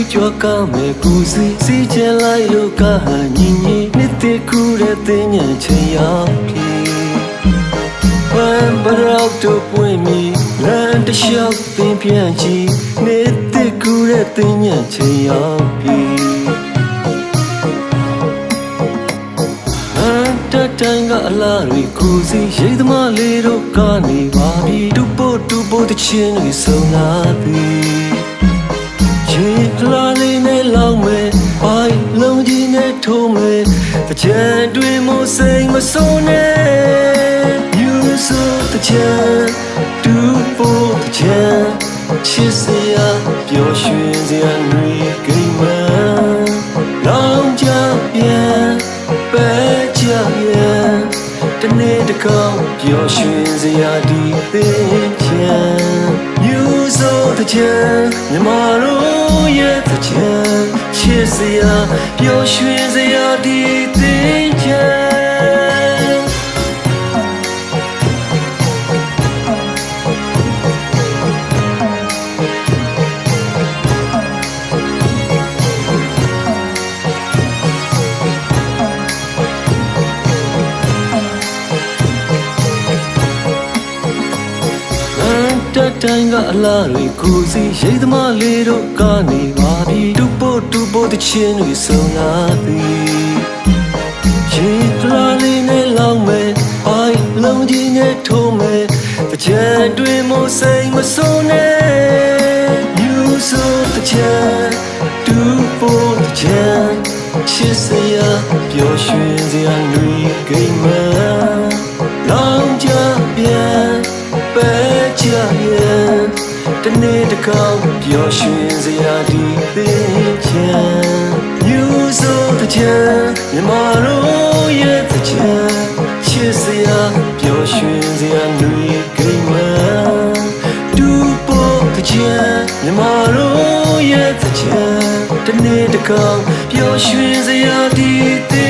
chua ca mẹ cu si che lai lo ca nhìn nhị nít tê cu re tê nhẹ che ya pi ban ba rao to pui mi ran ta shop tin pian chi nít tê cu re tê nhẹ che ya piတိုင်းကအလားတွေကိုစီရိတ်သမားလေးတို့ကနေပါပြီတူဖို့တချင်းတွေဆုံလာသည်ချေလာလေးနဲ့လောင်းမယ်ဘိုင်လုံးကြီးနဲ့ထိုးမယ်တချမ်းတွေမစိမ်မစိုးနဲ့ယူဆိုတချမ်းတူဖို့တချမ်းချစ်စရာပျော်ရွှင်စရာတွေကိမ်းမလောင်းကြပြန်ပဲကြရဲ့တနေ့တကောင်းပျော်ရွှင်စရာဒီသိချမ်းမြူဆိုတဲ့ချမ်းမြမတို့ရဲ့တဲ့ချမ်းချစ်စရာပျော်ရွှင်စရာဒီသိချမ်းတိုင်းကအလားတွေကိုစီရိတ်သမားလေးတို့ကနေပါပြီတူဖို့တချင်းတွေဆုံလာသည်ရေကလာလေးနဲ့လောင်းမယ်ဘိုင်လုံးကြီးနဲ့ထိုးမယ်တချမ်းတွေမစိမ်မစိုးနဲ့ယူဆိုတချမ်းတူဖို့တချမ်းချစ်စရာပျော်ရွှင်စရာတွေကိမ်းမလောင်းကြပြန်ပဲကြရဲ့တနေ့တကောင်းပျော်ရွှင်စရာဒီသိချမ်းယူဆိုတဲ့ချမ်းမြမတို့ရဲ့တဲ့ချမ်းချစ်စရာပျော်ရွှင်စရာတွေကိမ်းမတူဖို့တဲ့ချမ်းမြမတို့ရဲ့တဲ့ချမ်းတနေ့တကောင်းပျော်ရွှင်စရာဒီသိ